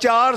4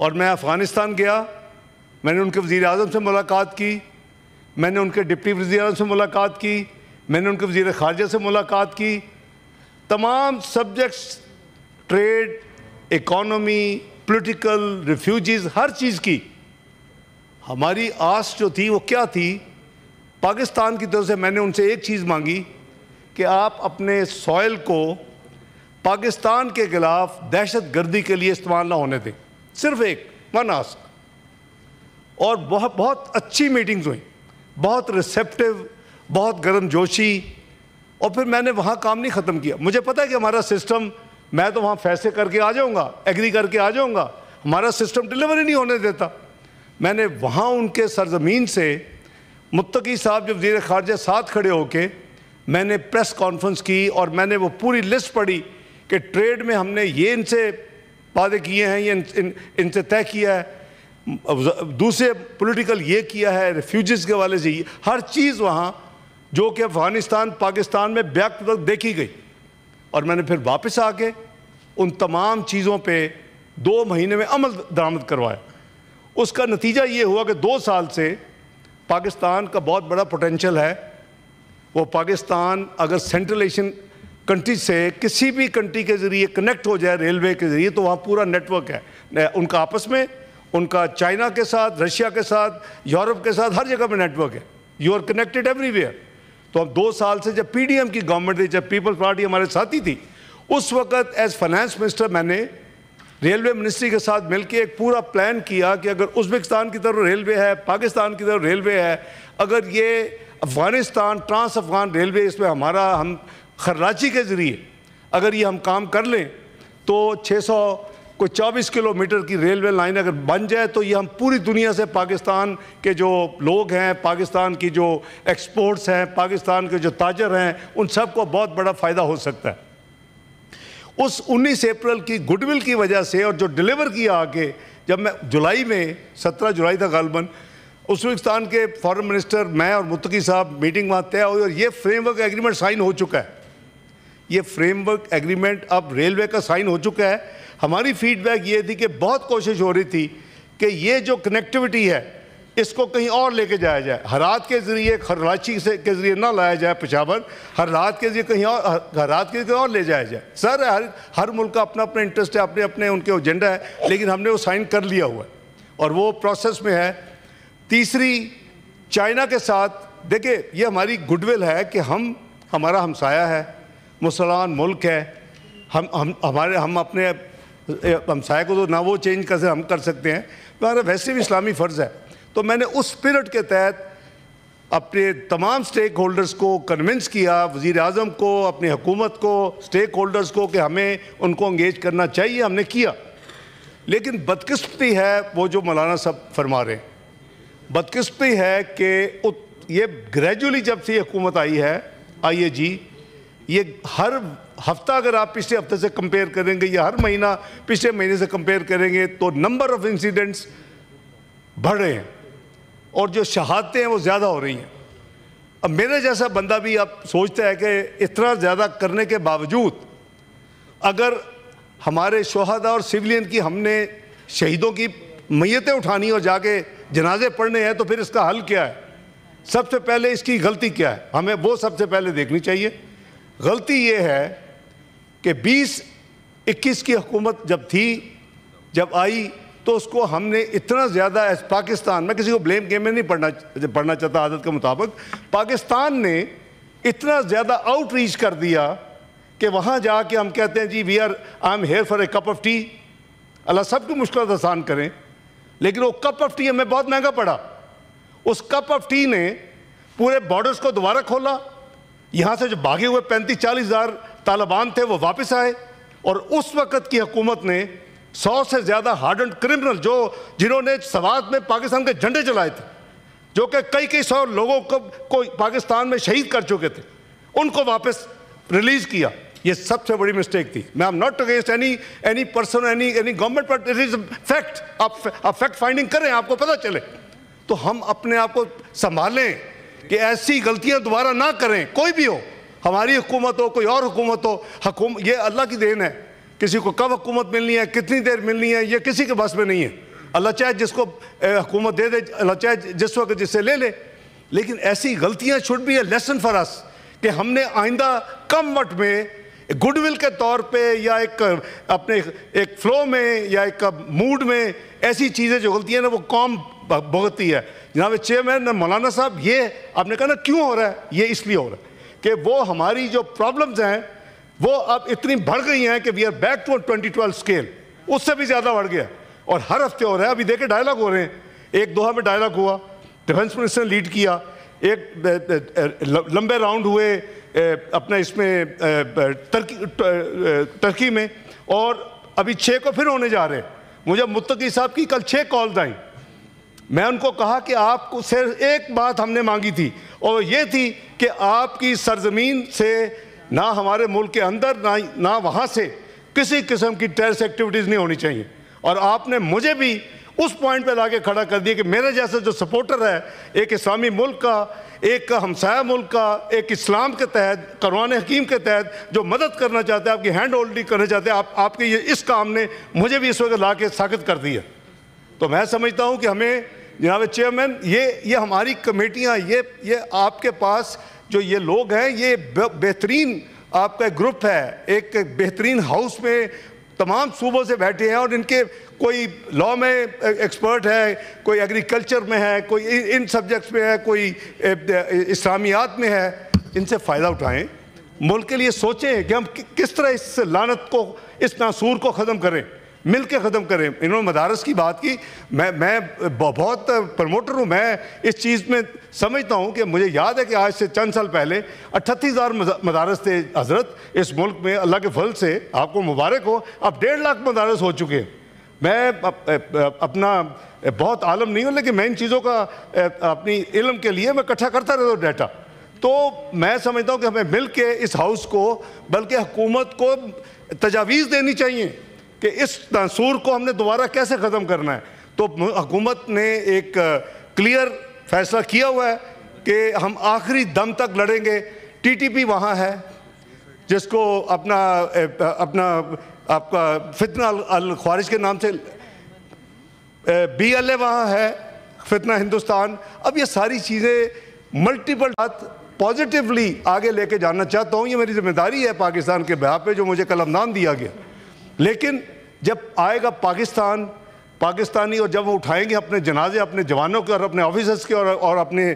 اور میں افغانستان گیا، میں نے ان کے وزیر اعظم سے ملاقات کی، میں نے ان کے ڈپٹی وزیر اعظم سے ملاقات کی، میں نے ان کے وزیر خارجہ سے ملاقات کی. تمام subjects, trade, economy, political, refugees, ہر چیز کی. ہماری آس جو تھی وہ کیا تھی؟ پاکستان کی طرف سے میں نے ان سے ایک چیز مانگی کہ آپ اپنے سوئل کو پاکستان کے خلاف دہشت گردی کے لیے استعمال نہ ہونے دیں. صرف ایک ون آسک. اور بہت اچھی میٹنگز ہوئیں، بہت ریسیپٹیو، بہت گرم جوشی. اور پھر میں نے وہاں کام نہیں ختم کیا. مجھے پتا ہے کہ ہمارا سسٹم، میں تو وہاں فیصلے کر کے آ جاؤں گا، ایگری کر کے آ جاؤں گا، ہمارا سسٹم ڈیلیور ہی نہیں ہونے دیتا. میں نے وہاں ان کے سرزمین سے متقی صاحب جو وزیر خارجہ ساتھ کھڑے ہو کے میں نے پریس کانفرنس کی، اور میں نے وہ پوری لسٹ پڑھی کہ ٹریڈ میں ہم نے یہ ان سے وعدے کیے ہیں، یہ ان سے طے کیا ہے، دوسرے پولیٹیکل یہ کیا ہے، ریفیوجیز کے حوالے سے ہر چیز وہاں جو کہ افغانستان پاکستان میں بیک ٹو بیک دیکھی گئی. اور میں نے پھر واپس آ کے ان تمام چیزوں پہ 2 مہینے میں عمل درآمد کروایا. اس کا نتیجہ یہ ہوا کہ 2 سال سے پاکستان کا بہت بڑا پوٹینشل ہے. وہ پاکستان اگر سینٹرل ایشین کنٹری سے کسی بھی کنٹری کے ذریعے کنیکٹ ہو جائے ریلوے کے ذریعے، تو وہاں پورا نیٹ ورک ہے ان کا آپس میں، ان کا چائنا کے ساتھ، رشیا کے ساتھ، یورپ کے ساتھ، ہر جگہ پہ نیٹ ورک ہے. You are connected everywhere. تو ہم 2 سال سے جب پی ڈی ایم کی گورنمنٹ تھی، جب پیپلز پارٹی ہمارے ساتھی تھی، اس وقت ایز فائنانس منسٹر میں نے ریلوے منسٹری کے ساتھ مل کے ایک پورا پلان کیا کہ اگر ازبکستان کی طرف ریلوے ہے، پاکستان کی طرف ریلوے ہے، اگر یہ افغانستان ٹرانس افغان ریلوے، اس میں ہم خراچی کے ذریعے اگر یہ ہم کام کر لیں تو 624 کلومیٹر کی ریلوے لائن اگر بن جائے تو یہ ہم پوری دنیا سے پاکستان کے جو لوگ ہیں، پاکستان کی جو ایکسپورٹس ہیں، پاکستان کے جو تاجر ہیں، ان سب کو بہت بڑا فائدہ ہو سکتا ہے. اس 19 اپریل کی گڈ ول کی وجہ سے، اور جو ڈیلیور کیا آگے، جب میں جولائی میں 17 جولائی تھا غالباً، ازبکستان کے فارن منسٹر، میں اور متقی صاحب میٹنگ وہاں طے ہوئی، اور یہ فریم ورک ایگریمنٹ سائن ہو چکا ہے. یہ فریم ورک ایگریمنٹ اب ریلوے کا سائن ہو چکا ہے. ہماری فیڈ بیک یہ تھی کہ بہت کوشش ہو رہی تھی کہ یہ جو کنیکٹیوٹی ہے اس کو کہیں اور لے کے جایا جائے. ہرات کے ذریعے، کراچی کے ذریعے نہ لایا جائے پشاور، ہرات کے ذریعے کہیں اور، ہرات کے ذریعے کہیں اور لے جایا جائے. سر ہر ملک کا اپنا اپنا انٹرسٹ ہے، اپنے ان کے ایجنڈا ہے، لیکن ہم نے وہ سائن کر لیا ہوا ہے اور وہ پروسیس میں ہے. تیسری، چائنا کے ساتھ دیکھیں یہ ہماری گڈ ول ہے کہ ہمارا ہمسایہ ہے، مسلمان ملک ہے. ہم اپنے ہمسایہ کو تو نہ وہ چینج کر ہم کر سکتے ہیں، ہمارا ویسے بھی اسلامی فرض ہے. تو میں نے اس اسپرٹ کے تحت اپنے تمام سٹیک ہولڈرز کو کنونس کیا، وزیر اعظم کو، اپنی حکومت کو، سٹیک ہولڈرز کو، کہ ہمیں ان کو انگیج کرنا چاہیے. ہم نے کیا. لیکن بدقسمتی ہے وہ جو مولانا صاحب فرما رہے ہیں، بدقسمتی ہے کہ یہ گریجولی جب سے یہ حکومت آئی ہے آئی اے جی، یہ ہر ہفتہ اگر آپ پچھلے ہفتے سے کمپیئر کریں گے یا ہر مہینہ پچھلے مہینے سے کمپیئر کریں گے تو نمبر آف انسیڈنٹس بڑھ رہے ہیں اور جو شہادتیں ہیں وہ زیادہ ہو رہی ہیں. اب میرے جیسا بندہ بھی اب سوچتا ہے کہ اتنا زیادہ کرنے کے باوجود اگر ہمارے شہداء اور سویلین کی ہم نے شہیدوں کی میتیں اٹھانی اور جا کے جنازے پڑھنے ہیں تو پھر اس کا حل کیا ہے؟ سب سے پہلے اس کی غلطی کیا ہے؟ ہمیں وہ سب سے پہلے دیکھنی چاہیے. غلطی یہ ہے کہ 2021 کی حکومت جب آئی تو اس کو ہم نے اتنا زیادہ ایز پاکستان، میں کسی کو بلیم گیم میں نہیں پڑھنا چاہتا عادت کے مطابق، پاکستان نے اتنا زیادہ آؤٹ ریچ کر دیا کہ وہاں جا کے ہم کہتے ہیں جی I am here for a cup of tea. اللہ سب کی مشکلات آسان کریں، لیکن وہ کپ آف ٹی ہمیں بہت مہنگا پڑا. اس کپ آف ٹی نے پورے بارڈرز کو دوبارہ کھولا. یہاں سے جو بھاگے ہوئے 35-40 ہزار طالبان تھے وہ واپس آئے، اور اس وقت کی حکومت نے 100 سے زیادہ ہارڈنڈ کرمنل جنہوں نے سوات میں پاکستان کے جھنڈے چلائے تھے، جو کہ کئی 100 لوگوں کو پاکستان میں شہید کر چکے تھے، ان کو واپس ریلیز کیا. یہ سب سے بڑی مسٹیک تھی. میں not against any person any government, but it is fact. آپ فیکٹ فائنڈنگ کریں، آپ کو پتہ چلے. تو ہم اپنے آپ کو سنبھالیں کہ ایسی غلطیاں دوبارہ نہ کریں. کوئی بھی ہو، ہماری حکومت ہو، کوئی اور حکومت ہو، یہ اللہ کی دین ہے. کسی کو کب حکومت ملنی ہے، کتنی دیر ملنی ہے، یہ کسی کے بس میں نہیں ہے. اللہ چاہے جس کو حکومت دے دے, اللہ چاہے جس وقت جس سے لے لے. لیکن ایسی غلطیاں should be a lesson for us کہ ہم نے آئندہ کم وقت میں گڈ ول کے طور پہ یا ایک اپنے ایک فلو میں یا ایک موڈ میں ایسی چیزیں جو غلطیاں نا وہ قوم بھگتتی ہے. جناب چیئرمین مولانا صاحب, یہ آپ نے کہا نا کیوں ہو رہا ہے, یہ اس لیے ہو رہا ہے کہ وہ ہماری جو پرابلمز ہیں وہ اب اتنی بڑھ گئی ہیں کہ we are back to 2012 scale, اس سے بھی زیادہ بڑھ گیا اور ہر ہفتے ہو رہا ہے. ابھی دیکھیں ڈائلاگ ہو رہے ہیں, ایک دوحہ میں ڈائلاگ ہوا, ڈیفنس منسٹر نے لیڈ کیا, ایک لمبے راؤنڈ ہوئے اپنے اس میں ترکی میں, اور ابھی 6 کو پھر ہونے جا رہے ہیں. مجھے متقی صاحب کی کل 6 کالز آئیں. میں ان کو کہا کہ آپ کو صرف ایک بات ہم نے مانگی تھی, اور یہ تھی کہ آپ کی سرزمین سے نہ ہمارے ملک کے اندر نہ وہاں سے کسی قسم کی ٹیررس ایکٹیویٹیز نہیں ہونی چاہیے. اور آپ نے مجھے بھی اس پوائنٹ پہ لا کے کھڑا کر دیا کہ میرے جیسا جو سپورٹر ہے ایک اسلامی ملک کا, ایک ہمسایہ ملک کا, ایک اسلام کے تحت, قرآن حکیم کے تحت جو مدد کرنا چاہتے ہیں, آپ کی ہینڈ ہولڈنگ کرنا چاہتے ہیں, آپ کے یہ اس کام نے مجھے بھی اس وقت لا کے ساخت کر دیا. تو میں سمجھتا ہوں کہ ہمیں جناب چیئرمین یہ ہماری کمیٹیاں, یہ آپ کے پاس جو یہ لوگ ہیں, یہ بہترین آپ کا گروپ ہے, ایک بہترین ہاؤس میں تمام صوبوں سے بیٹھے ہیں, اور ان کے کوئی لاء میں ایکسپرٹ ہے, کوئی ایگریکلچر میں ہے, کوئی ان سبجیکٹس میں ہے, کوئی اسلامیات میں ہے. ان سے فائدہ اٹھائیں, ملک کے لیے سوچیں کہ ہم کس طرح اس لعنت کو, اس ناسور کو ختم کریں, مل کے ختم کریں. انہوں نے مدارس کی بات کی, میں بہت پروموٹر ہوں, میں اس چیز میں سمجھتا ہوں کہ مجھے یاد ہے کہ آج سے چند سال پہلے 38,000 مدارس تھے حضرت اس ملک میں. اللہ کے فضل سے آپ کو مبارک ہو, اب 1.5 لاکھ مدارس ہو چکے ہیں. میں اپنا بہت عالم نہیں ہوں, لیکن میں ان چیزوں کا اپنی علم کے لیے میں اکٹھا کرتا رہتا ہوں ڈیٹا. تو میں سمجھتا ہوں کہ ہمیں مل کے اس ہاؤس کو, بلکہ حکومت کو تجاویز دینی چاہیے کہ اس ناسور کو ہم نے دوبارہ کیسے ختم کرنا ہے. تو حکومت نے ایک کلیئر فیصلہ کیا ہوا ہے کہ ہم آخری دم تک لڑیں گے. ٹی ٹی پی وہاں ہے جس کو اپنا آپ کا فتنہ الخوارج کے نام سے, بی ایل اے وہاں ہے, فتنہ ہندوستان. اب یہ ساری چیزیں ملٹیپل بات پازیٹیولی آگے لے کے جانا چاہتا ہوں. یہ میری ذمہ داری ہے پاکستان کے بہا پہ جو مجھے قلمدان دیا گیا. لیکن جب آئے گا پاکستانی, اور جب وہ اٹھائیں گے اپنے جنازے اپنے جوانوں کے اور اپنے آفیسرز کے اور اپنے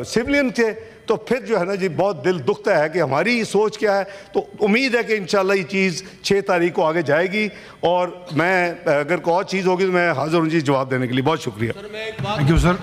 سیولین کے, تو پھر جو ہے نا جی بہت دل دکھتا ہے کہ ہماری سوچ کیا ہے. تو امید ہے کہ انشاءاللہ یہ چیز 6 تاریخ کو آگے جائے گی, اور میں اگر کوئی اور چیز ہوگی تو میں حاضر ہوں جی جواب دینے کے لیے. بہت شکریہ. Thank you sir.